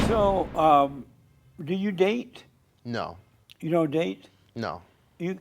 So, do you date? No, You don't date? no.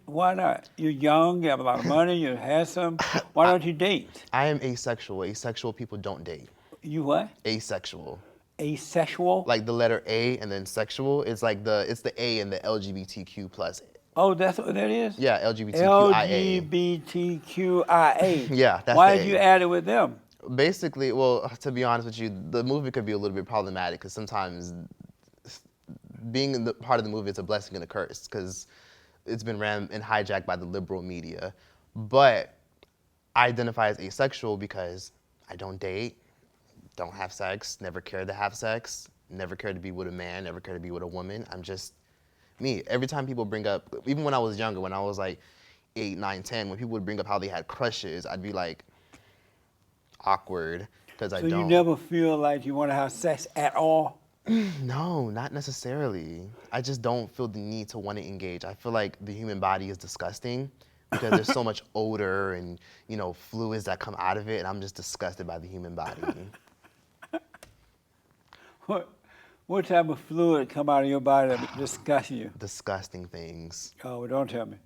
Why not? You're young, you have a lot of money, you're handsome. Why don't you date? I am asexual. Asexual people don't date. You what? Asexual. Asexual? Like the letter A and then sexual. It's the A in the LGBTQ plus. Oh, that's what that is? Yeah, LGBTQIA. LGBTQIA. Yeah, that's Why the did A. you add it with them? Basically, well, to be honest with you, the movie could be a little bit problematic because sometimes being in the part of the movie is a blessing and a curse because it's been ran and hijacked by the liberal media. But I identify as asexual because I don't date, don't have sex, never cared to have sex, never cared to be with a man, never cared to be with a woman. I'm just me. Every time people bring up, even when I was younger, when I was like 8, 9, 10, when people would bring up how they had crushes, I'd be like awkward because I So don't. you never feel like you want to have sex at all? No, not necessarily. I just don't feel the need to want to engage. I feel like the human body is disgusting because there's so much odor and, fluids that come out of it, and I'm just disgusted by the human body. What type of fluid come out of your body that disgusts you? Disgusting things. Oh, well, don't tell me.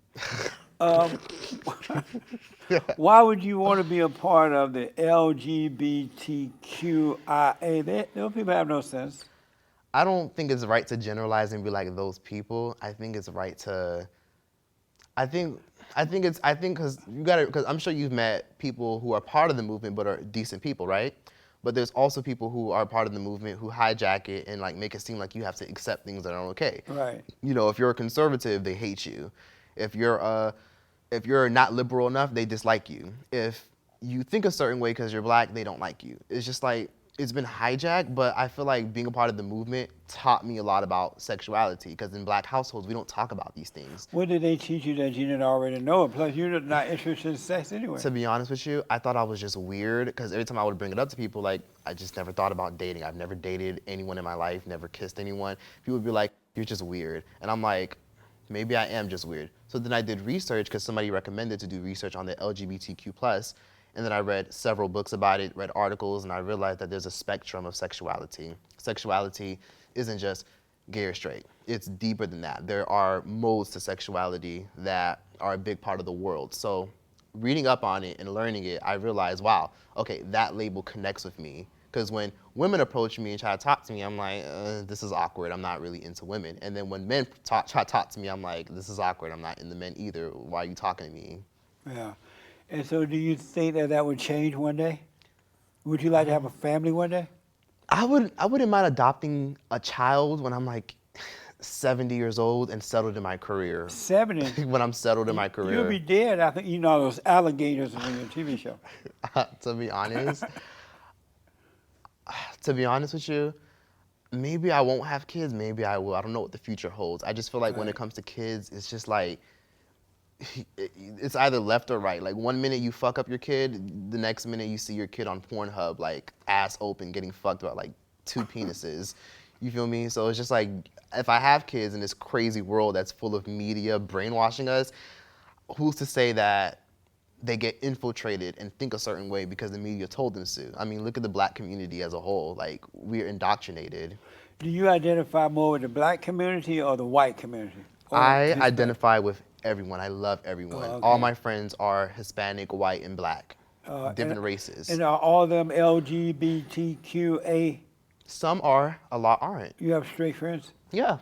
Why would you want to be a part of the LGBTQIA? Those people have no sense. I don't think it's right to generalize and be like those people. I think it's right to. I think because I'm sure you've met people who are part of the movement but are decent people, right? But there's also people who are part of the movement who hijack it and like make it seem like you have to accept things that aren't okay. Right. If you're a conservative, they hate you. If you're not liberal enough, they dislike you. If you think a certain way because you're black, they don't like you. It's just like it's been hijacked, but I feel like being a part of the movement taught me a lot about sexuality because in black households, we don't talk about these things. What did they teach you that you didn't already know? Plus, you're not interested in sex anyway. To be honest with you, I thought I was just weird because every time I would bring it up to people, like, I just never thought about dating. I've never dated anyone in my life, never kissed anyone. People would be like, you're just weird. And I'm like, maybe I am just weird. So then I did research because somebody recommended to do research on the LGBTQ+. And then I read several books about it, read articles, and I realized that there's a spectrum of sexuality. Sexuality isn't just gay or straight. It's deeper than that. There are modes to sexuality that are a big part of the world. So reading up on it and learning it, I realized, wow, okay, that label connects with me. Because when women approach me and try to talk to me, I'm like, this is awkward. I'm not really into women. And then when men try to talk to me, I'm like, this is awkward. I'm not into men either. Why are you talking to me? Yeah. And so do you think that would change one day? Would you like to have a family one day? I wouldn't mind adopting a child when I'm like 70 years old and settled in my career. 70? When I'm settled in my career. You'll be dead after eating all those alligators in your TV show. To be honest with you, maybe I won't have kids, maybe I will. I don't know what the future holds. I just feel like when it comes to kids, it's just like, it's either left or right. Like one minute you fuck up your kid, the next minute you see your kid on Pornhub, like ass open, getting fucked by like 2 penises. You feel me? So it's just like, if I have kids in this crazy world that's full of media brainwashing us, who's to say that they get infiltrated and think a certain way because the media told them to? I mean, look at the black community as a whole. Like, we're indoctrinated. Do you identify more with the black community or the white community? I identify with everyone. I love everyone. Oh, okay. All my friends are Hispanic, white, and black. Different races. And are all of them LGBTQA? Some are, a lot aren't. You have straight friends? Yeah.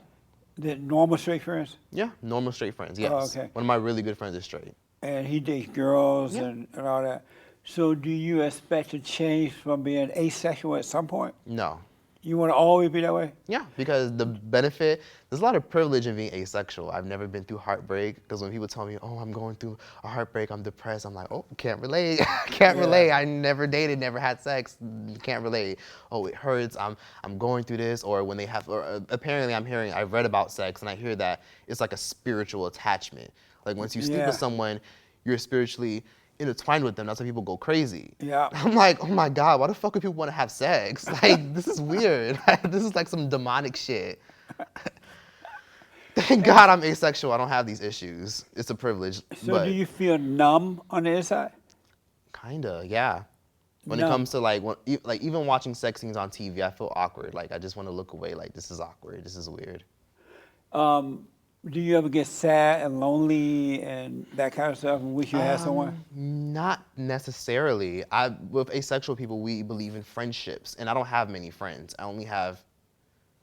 The normal straight friends? Yeah, normal straight friends, yes. Oh, okay. One of my really good friends is straight. And he dates girls Yeah. and all that. So do you expect to change from being asexual at some point? No. You want to always be that way? Yeah, because the benefit, there's a lot of privilege in being asexual. I've never been through heartbreak, because when people tell me, oh, I'm going through a heartbreak, I'm depressed, I'm like, oh, can't relate. Can't relate. I never dated, never had sex, can't relate. Oh, it hurts, I'm going through this. Or when they have, or apparently I've read about sex, and I hear that it's like a spiritual attachment. Like once you sleep with someone, you're spiritually intertwined with them. That's why people go crazy. Yeah. I'm like, oh my God, why the fuck would people want to have sex? Like, this is weird. This is like some demonic shit. Thank God I'm asexual. I don't have these issues. It's a privilege. So do you feel numb on the inside? Kinda, yeah. When it No. comes to like, like even watching sex scenes on TV, I feel awkward. Like I just want to look away. Like this is awkward. This is weird. Do you ever get sad and lonely and that kind of stuff and wish you had someone? Not necessarily. With asexual people, we believe in friendships, and I don't have many friends. I only have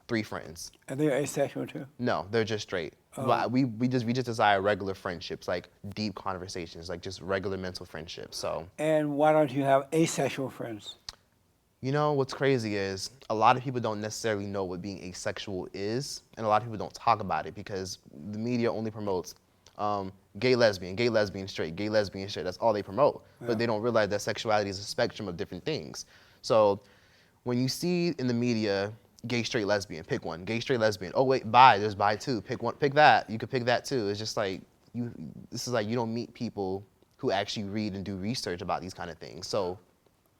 3 friends. Are they asexual too? No, they're just straight. But we just desire regular friendships, like deep conversations, like just regular mental friendships. So. And why don't you have asexual friends? You know, what's crazy is a lot of people don't necessarily know what being asexual is, and a lot of people don't talk about it because the media only promotes gay, lesbian, straight, gay, lesbian, straight. That's all they promote. Yeah. But they don't realize that sexuality is a spectrum of different things. So when you see in the media, gay, straight, lesbian, pick one. Gay, straight, lesbian. Oh wait, bi, there's bi too. Pick one, pick that. You could pick that too. It's just like, this is like you don't meet people who actually read and do research about these kind of things. So.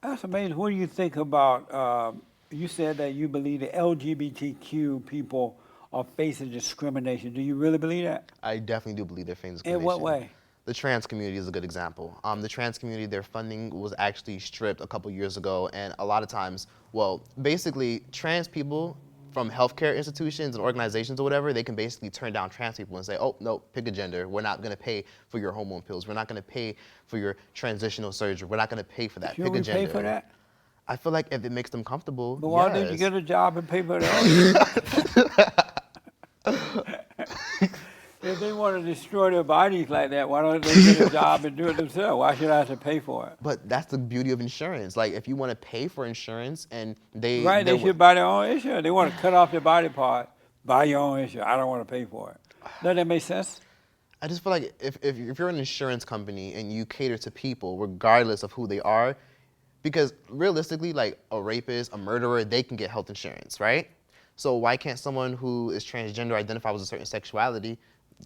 That's amazing. What do you think about, you said that you believe the LGBTQ people are facing discrimination. Do you really believe that? I definitely do believe they're facing discrimination. In what way? The trans community is a good example. The trans community, their funding was actually stripped a couple years ago, and a lot of times, well, basically, trans people from healthcare institutions and organizations or whatever, they can basically turn down trans people and say, oh, no, pick a gender. We're not going to pay for your hormone pills. We're not going to pay for your transitional surgery. We're not going to pay for that. Should Pick we a gender. pay for that? I feel like if it makes them comfortable, But why didn't you get a job and pay for that? If they want to destroy their bodies like that, why don't they get a job and do it themselves? Why should I have to pay for it? But that's the beauty of insurance. Like, if you want to pay for insurance and they... Right, they should buy their own insurance. They want to cut off their body part, buy your own insurance. I don't want to pay for it. Doesn't that make sense? I just feel like if you're an insurance company and you cater to people regardless of who they are, because realistically, like a rapist, a murderer, they can get health insurance, right? So why can't someone who is transgender, identify with a certain sexuality,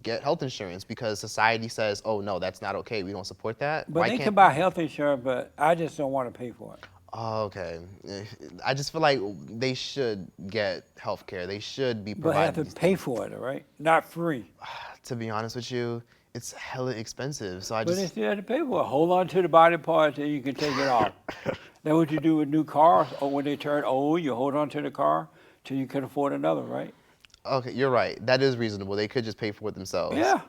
get health insurance? Because society says, oh no, that's not okay, we don't support that. But they can buy health insurance, but I just don't want to pay for it. Oh, okay. I just feel like they should get health care. They should be But provided. have to pay for it, right? Not free. To be honest with you, it's hella expensive. So But they still have to pay for it. Hold on to the body parts and you can take it off. That's what you do with new cars. Or when they turn old, you hold on to the car till you can afford another, right? Okay, you're right. That is reasonable. They could just pay for it themselves. Yeah.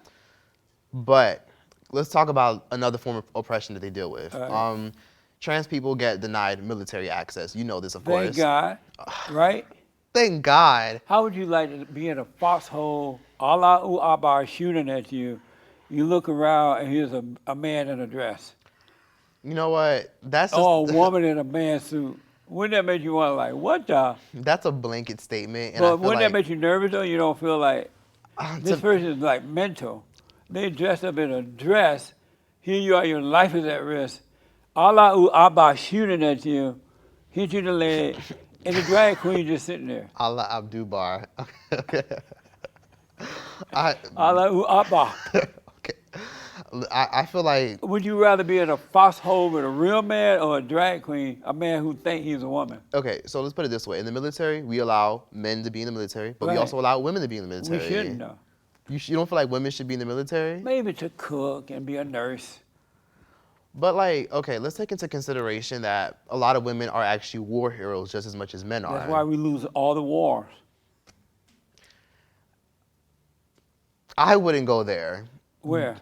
But let's talk about another form of oppression that they deal with. Right. Trans people get denied military access. You know this, of course. Thank God, right? Thank God. How would you like to be in a foxhole, Allah Akbar shooting at you? You look around and here's a man in a dress. You know what? That's just, Oh, a woman in a man suit. Wouldn't that make you want to like, what the? That's a blanket statement. And But wouldn't that make you nervous though? You don't feel like, this person is like mental. They dressed up in a dress. Here you are, your life is at risk. Allah Akbar shooting at you, hit you in the leg, and the drag queen just sitting there. Allah Abdubar. Okay. Allah Akbar. Okay. I feel like... Would you rather be in a foxhole with a real man or a drag queen, a man who thinks he's a woman? Okay, so let's put it this way. In the military, we allow men to be in the military, but we also allow women to be in the military. We shouldn't, though. You don't feel like women should be in the military? Maybe to cook and be a nurse. But like, okay, let's take into consideration that a lot of women are actually war heroes just as much as men are. That's why we lose all the wars. I wouldn't go there. Where?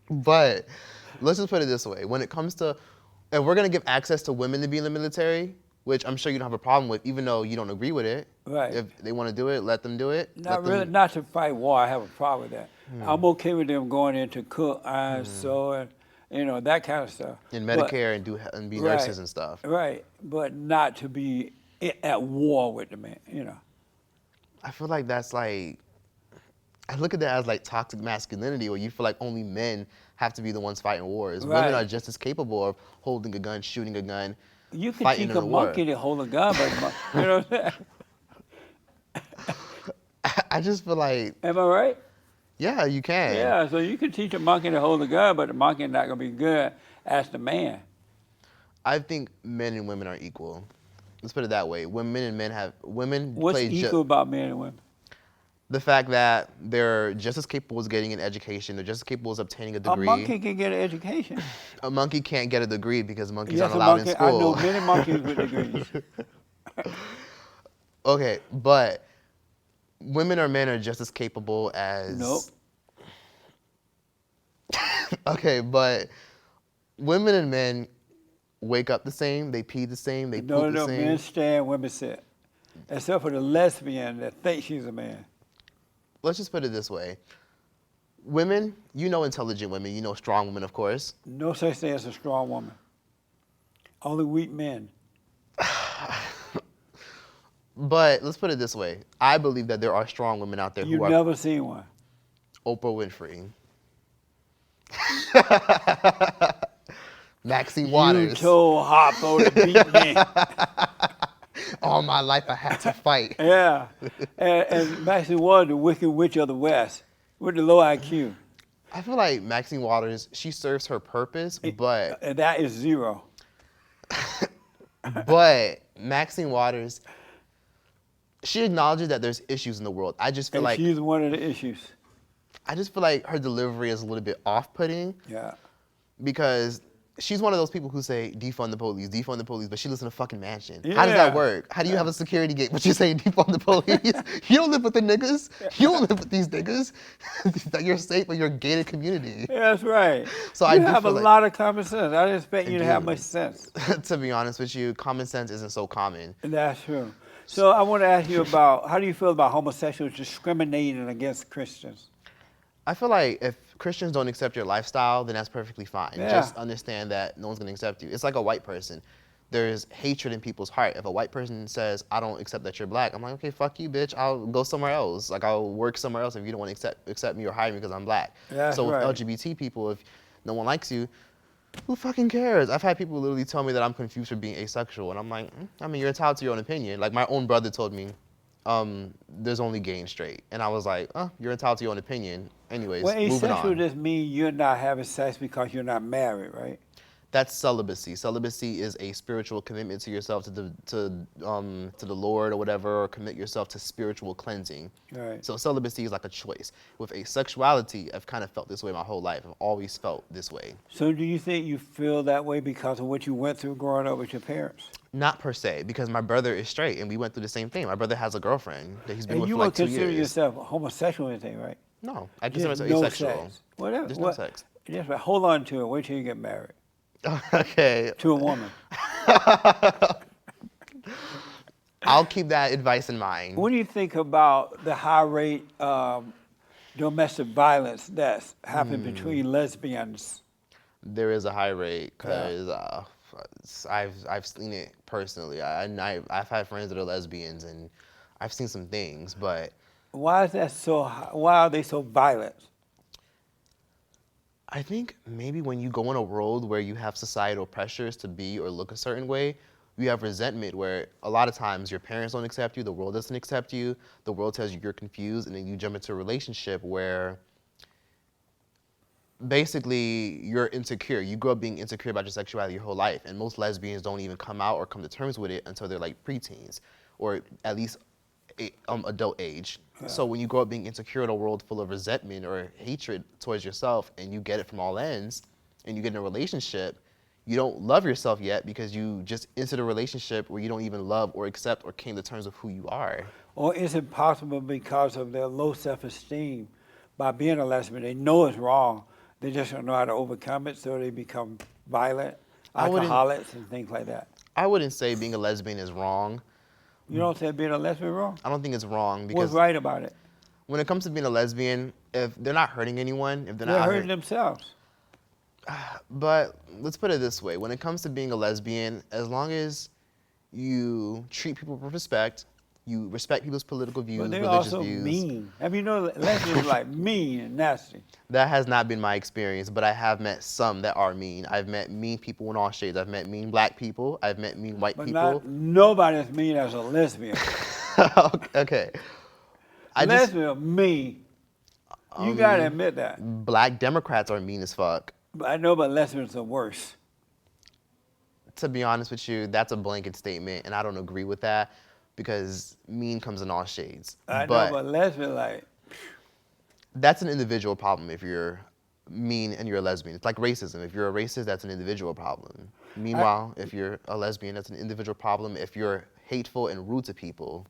But let's just put it this way. When it comes to, if we're going to give access to women to be in the military, which I'm sure you don't have a problem with, even though you don't agree with it. Right. If they want to do it, let them do it. Not really, not to fight war. I have a problem with that. I'm okay with them going in to cook, iron, sew, and that kind of stuff. In Medicare and be nurses and stuff. Right, but not to be at war with the man. I feel like that's like, I look at that as like toxic masculinity, where you feel like only men have to be the ones fighting wars. Right. Women are just as capable of holding a gun, shooting a gun. You can teach a monkey to hold a gun, but you know what I'm saying? I just feel like... Am I right? Yeah, you can. Yeah, so you can teach a monkey to hold a gun, but the monkey is not going to be good as the man. I think men and women are equal. Let's put it that way. Women and men have... Women What's play equal about men and women? The fact that they're just as capable as getting an education, they're just as capable as obtaining a A degree. monkey can get an education. A monkey can't get a degree because monkeys Yes, aren't a allowed monkey. in I know school. many monkeys with degrees. Okay, but women or men are just as capable as... Nope. Okay, but women and men wake up the same, they pee the same, they poop the same. Men stand, women sit. Except for the lesbian that thinks she's a man. Let's just put it this way. Women, you know intelligent women, you know strong women, of course. No such thing as a strong woman. Only weak men. But let's put it this way. I believe that there are strong women out there You've who are... never seen one. Oprah Winfrey. Maxine You Waters. told Harpo to beat me. All my life I had to fight. Yeah. And Maxine Waters, the wicked witch of the West, with the low IQ. I feel like Maxine Waters, she serves her purpose, but... And that is zero. But Maxine Waters, she acknowledges that there's issues in the world. I just feel And like... she's one of the issues. I just feel like her delivery is a little bit off-putting. Yeah. Because she's one of those people who say, defund the police, but she lives in a fucking mansion. Yeah. How does that work? How do you have a security gate, but you say defund the police? You don't live with the niggas. You don't live with these niggas. That you're safe in your gated community. Yeah, that's right. So you have a lot of common sense. I didn't expect you to have much sense. To be honest with you, common sense isn't so common. That's true. So I want to ask you about, how do you feel about homosexuals discriminating against Christians? I feel like if Christians don't accept your lifestyle, then that's perfectly fine. Yeah. Just understand that no one's going to accept you. It's like a white person. There's hatred in people's heart. If a white person says, I don't accept that you're black, I'm like, okay, fuck you, bitch. I'll go somewhere else. Like, I'll work somewhere else if you don't want to accept me or hire me because I'm black. That's so with right. LGBT people, if no one likes you, who fucking cares? I've had people literally tell me that I'm confused for being asexual. And I'm like, I mean, you're entitled to your own opinion. Like, my own brother told me, there's only gay and straight. And I was like, you're entitled to your own opinion. Anyways, well, moving asexual on. just means you're not having sex because you're not married, right? That's celibacy. Celibacy is a spiritual commitment to yourself, to the Lord or whatever, or commit yourself to spiritual cleansing. Right. So celibacy is like a choice. With asexuality, I've kind of felt this way my whole life. I've always felt this way. So do you think you feel that way because of what you went through growing up with your parents? Not per se, because my brother is straight and we went through the same thing. My brother has a girlfriend that he's been with for like 2 years. And you wouldn't consider yourself homosexual or anything, right? No, I consider myself no asexual. Sex. Whatever. There's no sex. Just hold on to it. Wait till you get married. Okay. To a woman. I'll keep that advice in mind. What do you think about the high rate of domestic violence that's happening between lesbians? There is a high rate because I've seen it personally. I've had friends that are lesbians and I've seen some things, but why is that so? Why are they so violent? I think maybe when you go in a world where you have societal pressures to be or look a certain way, you have resentment where a lot of times your parents don't accept you, the world doesn't accept you, the world tells you you're confused, and then you jump into a relationship where basically you're insecure. You grow up being insecure about your sexuality your whole life, and most lesbians don't even come out or come to terms with it until they're like preteens, or at least adult age. Yeah. So when you grow up being insecure in a world full of resentment or hatred towards yourself, and you get it from all ends, and you get in a relationship, you don't love yourself yet because you just entered a relationship where you don't even love or accept or came to terms with who you are. Or is it possible because of their low self-esteem, by being a lesbian, they know it's wrong, they just don't know how to overcome it, so they become violent, alcoholics and things like that? I wouldn't say being a lesbian is wrong. You don't say being a lesbian wrong? I don't think it's wrong because... What's right about it? When it comes to being a lesbian, if they're not hurting anyone, if they're hurting themselves. But let's put it this way. When it comes to being a lesbian, as long as you treat people with respect, you respect people's political views, religious views. But they're also mean. Have you know lesbians are like mean and nasty? That has not been my experience, but I have met some that are mean. I've met mean people in all shades. I've met mean black people. I've met mean white people. But nobody's mean as a lesbian. Okay. Lesbian mean. You gotta admit that. Black Democrats are mean as fuck. But I know, but lesbians are worse. To be honest with you, that's a blanket statement, and I don't agree with that. because mean comes in all shades. I know, But but lesbian, like, that's an individual problem if you're mean and you're a lesbian. It's like racism. If you're a racist, that's an individual problem. Meanwhile, if you're a lesbian, that's an individual problem. If you're hateful and rude to people,